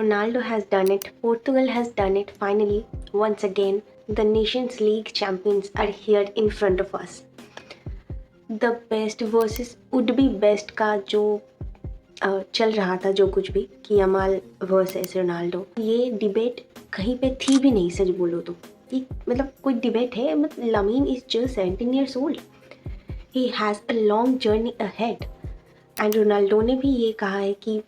Ronaldo has done it. Portugal has done it finally. Once again, the Nations League champions are here in front of us. The best versus would be best का जो चल रहा था, जो कुछ भी कि यमाल वर्सेस रोनाल्डो, ये डिबेट कहीं पे थी भी नहीं सच बोलो तो। कि मतलब कोई डिबेट है? मतलब lamin is just 17 years old. He has a long journey ahead. And Ronaldo ने भी ये कहा है कि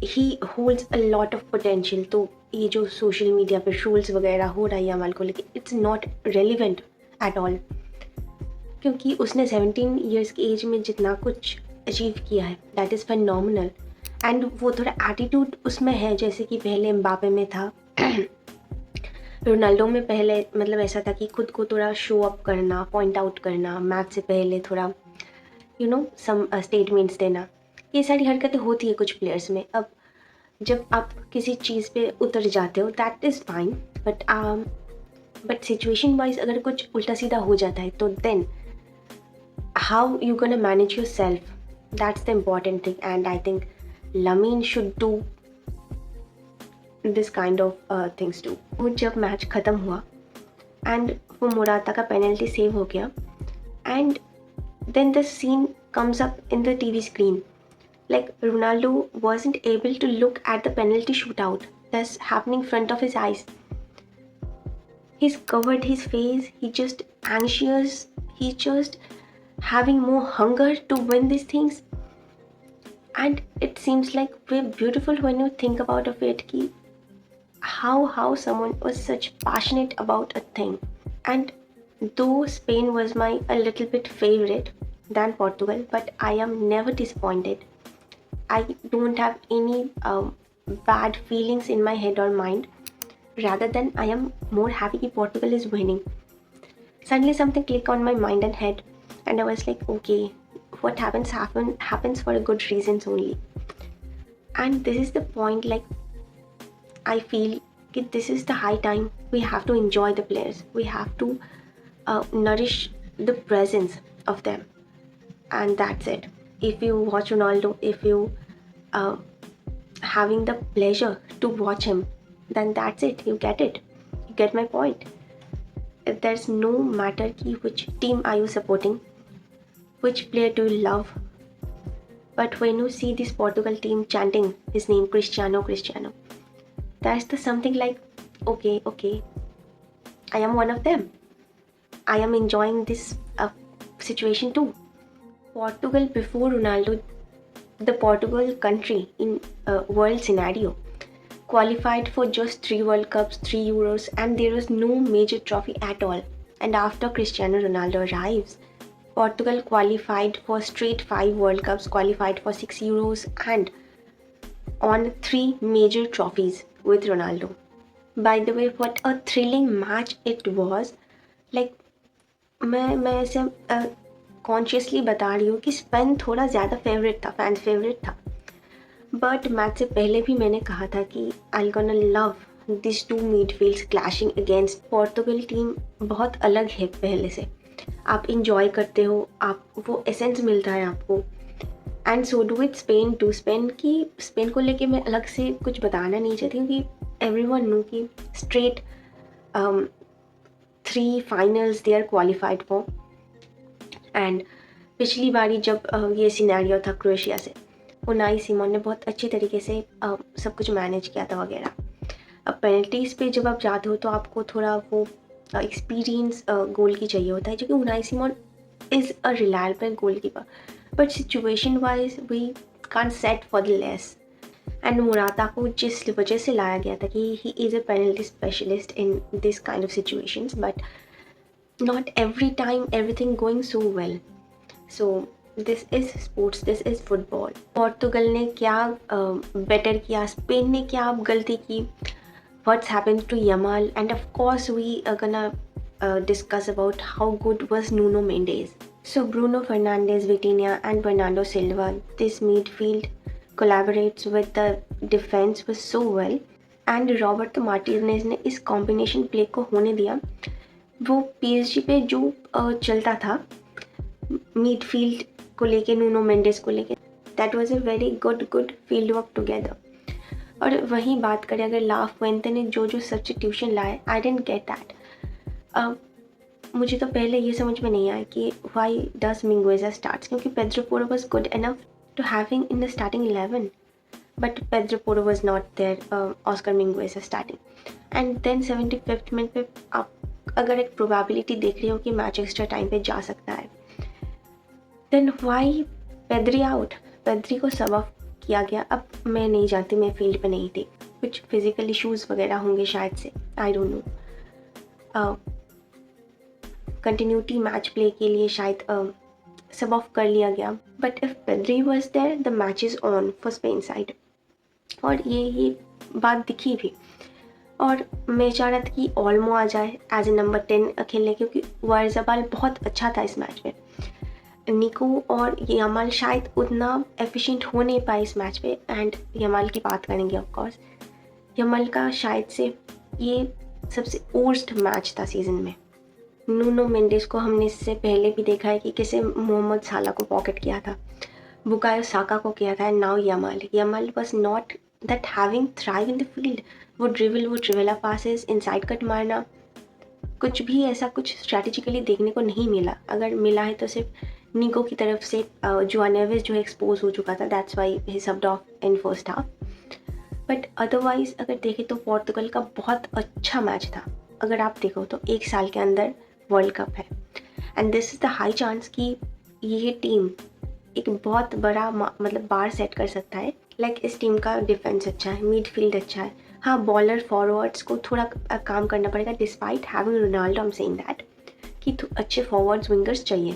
ही holds a lot of potential. तो ये जो सोशल मीडिया पे ट्रोल्स वगैरह हो रहा है यमाल को लेके, it's not relevant at all, क्योंकि उसने 17 ईयर्स की एज में जितना कुछ अचीव किया है दैट इज़ फेनोमिनल। एंड वो थोड़ा एटीट्यूड उसमें है, जैसे कि पहले एम्बापे में था। रोनाल्डो में पहले मतलब ऐसा था कि खुद को थोड़ा शो अप करना, पॉइंट आउट करना, मैच से पहले थोड़ा सम स्टेटमेंट्स देना, ये सारी हरकतें होती है कुछ प्लेयर्स में। अब जब आप किसी चीज़ पे उतर जाते हो that is fine, but situation wise अगर कुछ उल्टा सीधा हो जाता है तो then how you gonna manage yourself, that's the important thing. And I think Lamine should do this kind of things too. वो जब मैच ख़त्म हुआ एंड वो मोराता का पेनल्टी सेव हो गया, and then the scene comes up in the TV screen. Like Ronaldo wasn't able to look at the penalty shootout that's happening in front of his eyes. He's covered his face, he's just anxious, he's just having more hunger to win these things. And it seems like very beautiful when you think about it, ki how someone was such passionate about a thing. And though Spain was my a little bit favorite than Portugal, but I am never disappointed. I don't have any bad feelings in my head or mind. Rather than I am more happy that Portugal is winning. Suddenly something clicked on my mind and head, and I was like, okay, what happens for a good reasons only. And this is the point, like I feel that this is the high time we have to enjoy the players. We have to nourish the presence of them, and that's it. If you watch Ronaldo, if you having the pleasure to watch him, then that's it. You get it. You get my point. There's no matter ki which team are you supporting, which player do you love, but when you see this Portugal team chanting his name, Cristiano, Cristiano, that's the something like, okay, I am one of them. I am enjoying this situation too. Portugal before Ronaldo, the Portugal country in world scenario, qualified for just 3 World Cups, 3 Euros, and there was no major trophy at all. And after Cristiano Ronaldo arrives, Portugal qualified for straight 5 World Cups, qualified for 6 Euros, and on 3 major trophies with Ronaldo. By the way, what a thrilling match it was. Like मैं ऐसे consciously बता रही हूँ कि Spain थोड़ा ज़्यादा favourite था, fan favourite था, बट मैच से पहले भी मैंने कहा था कि I gonna love this two midfields clashing against Portugal team. बहुत अलग है पहले से, आप इंजॉय करते हो, आप वो एसेंस मिलता है आपको। And so do with Spain too. Spain को लेके मैं अलग से कुछ बताना नहीं चाहती हूँ कि एवरीवन नो कि straight 3 finals they are qualified for. And पिछली बारी जब ये सिनेरियो था क्रोएशिया से, उनाई सिमोन ने बहुत अच्छी तरीके से सब कुछ मैनेज किया था वगैरह। अब पेनल्टीज़ पे जब आप जाते हो तो आपको थोड़ा वो एक्सपीरियंस गोल की चाहिए होता है, क्योंकि Unai Simon is a reliable goal keeper, but situation wise we can't set for the less. And Morata को जिस वजह से लाया गया था कि he is a penalty specialist in this kind of situations, but not every time everything going so well. So this is sports, this is football. Portugal ने क्या बेटर किया, स्पेन ने क्या गलती की, what's happened to Yamal, and of course we are gonna discuss about how good was Nuno Mendes. So Bruno Fernandes, Vitinha and Bernardo Silva, this midfield collaborates with the defense was so well, and Roberto Martinez ने इस combination play को होने दिया। वो PSG पे जो चलता था मिडफील्ड को लेके, नूनो मेंडेस को लेके, that was a very good field work together. और वहीं बात करें अगर ला फुएंटे ने जो जो सब्स्टिट्यूशन लाए, आई डेंट गेट दैट। मुझे तो पहले ये समझ में नहीं आया कि वाई डज मिंगुएजा स्टार्ट्स, क्योंकि Pedro Porro was good enough to having in the starting 11, but Pedro Porro was not there, Oscar Mingueza starting. And then 75th minute पे आप अगर एक प्रोबेबिलिटी देख रहे हो कि मैच एक्स्ट्रा टाइम पे जा सकता है, then why Pedri out, Pedri को सब ऑफ किया गया। अब मैं नहीं जानती, मैं फील्ड पे नहीं थी, कुछ फिजिकल इश्यूज वगैरह होंगे शायद से, I don't know. Continuity match play के लिए शायद सब ऑफ कर लिया गया, but if Pedri was there the match is on for Spain side. और ये बात दिखी भी, और मैं चाह रहा था कि ओल्मो आ जाए एज ए नंबर 10 खेलने, क्योंकि वारजाबाल बहुत अच्छा था इस मैच में। निको और यमाल शायद उतना एफिशिएंट हो नहीं पाए इस मैच पे, एंड यमाल की बात करेंगे ऑफ कोर्स। यमाल का शायद से ये सबसे वर्स्ट मैच था सीज़न में। नूनो मेंडिस को हमने इससे पहले भी देखा है कि कैसे मोहम्मद साला को पॉकेट किया था, बुकायो साका को किया था, and now Yamal was not that having thrive in the field. वो ट्रिवेला पासेस, इनसाइड कट मारना, कुछ भी ऐसा कुछ स्ट्रैटेजिकली देखने को नहीं मिला। अगर मिला है तो सिर्फ निको की तरफ से, जुआ नेवेस जो एक्सपोज हो चुका था, that's why he सब्ड of in first half. But otherwise अगर देखें तो पोर्तुगल का बहुत अच्छा मैच था। अगर आप देखो तो एक साल के अंदर वर्ल्ड कप है, and this is the high chance कि ये टीम एक बहुत बड़ा मतलब बार सेट कर सकता है। लाइक इस टीम का डिफेंस अच्छा है, मिडफील्ड अच्छा है, हाँ बॉलर फॉरवर्ड्स को थोड़ा काम करना पड़ेगा, despite having Ronaldo, I am saying that कि अच्छे फॉरवर्ड्स विंगर्स चाहिए,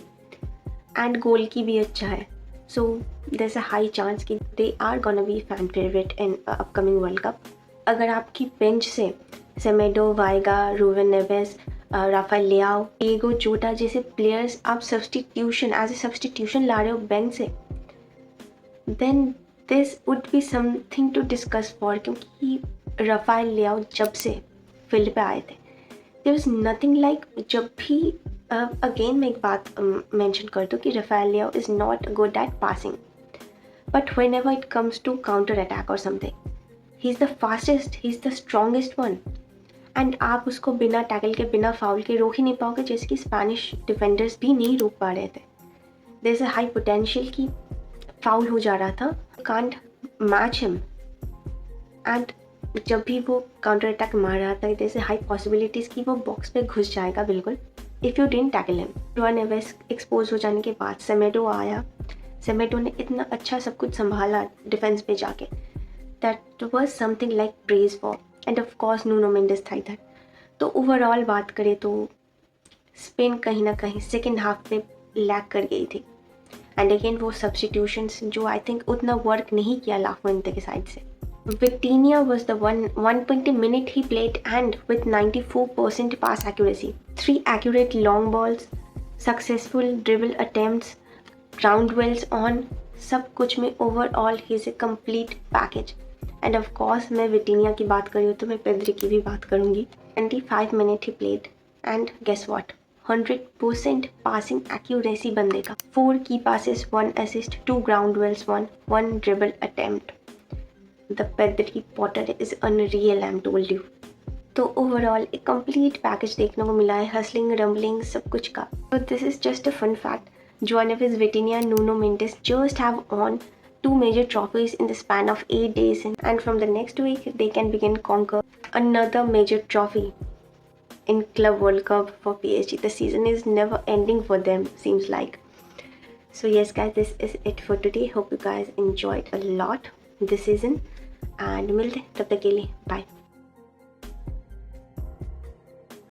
एंड गोल की भी अच्छा है। So there is a high chance कि they are gonna be fan favourite in upcoming world cup. अगर आपकी बेंच से Semedo, Veiga, Ruben Neves, Rafael Leao, Diego Jota जैसे प्लेयर्स आप सब्स्टिट्यूशन एज ए सब्स्टिट्यूशन ला रहे हो बेंच से, then this would be something to discuss for, क्योंकि राफेल लियाओ जब से फील्ड पे आए थे देयर इज़ नथिंग लाइक, जब भी अगेन मैं एक बात मेंशन कर दूँ कि Rafael Leao is not good at passing, but whenever it comes to counter attack और something he is the fastest, he is the strongest one, and आप उसको बिना टैकल के, बिना फाउल के रोक ही नहीं पाओगे, जैसे कि स्पेनिश डिफेंडर्स भी नहीं रोक पा रहे थे। There is a high potential कि फाउल हो जा रहा था, कांट मैच हिम, एंड जब भी वो काउंटर अटैक मार रहा था there is a high possibilities कि वो बॉक्स पे घुस जाएगा बिल्कुल, if you didn't tackle him. Joao Neves expose हो जाने के बाद सेमेडो आया, सेमेडो ने इतना अच्छा सब कुछ संभाला डिफेंस पे जाके, that was something like praise for, end of course Nuno Mendis था इधर। तो ओवरऑल बात करें तो स्पेन कहीं ना कहीं सेकेंड हाफ में लैक कर गई थी, एंड अगेन वो सब्स्टिट्यूशंस जो आई थिंक उतना वर्क नहीं किया ला फुएंटे के साइड से। Vitinha was the 120 minute he played, and with 94% pass accuracy, 3 accurate long balls, successful dribble attempts, ground dwells on, सब कुछ में overall he is a complete package. And of course मैं Vitinha की बात कर रही हूँ तो मैं पेद्री की भी बात करूँगी। 25 minute he played, and guess what? 100% passing accuracy बंदे का, 4 key passes, 1 assist, 2 ground dwells, 1 dribble attempt. The Pedri Potter is unreal, I'm told you. तो ओवरऑल एक कंप्लीट पैकेज देखने को मिला है, हसलिंग, रम्बलिंग, सब कुछ का। तो this is just a fun fact, Joao Neves, Vitinha, Nuno Mendes just have won 2 major trophies in the span of 8 days, and from the next week they can begin conquer another major trophy in Club World Cup for PSG. The season is never ending for them, seems like. So yes guys, this is it for today. Hope you guys enjoyed a lot this season, and मिलते हैं तब तक के लिए, bye.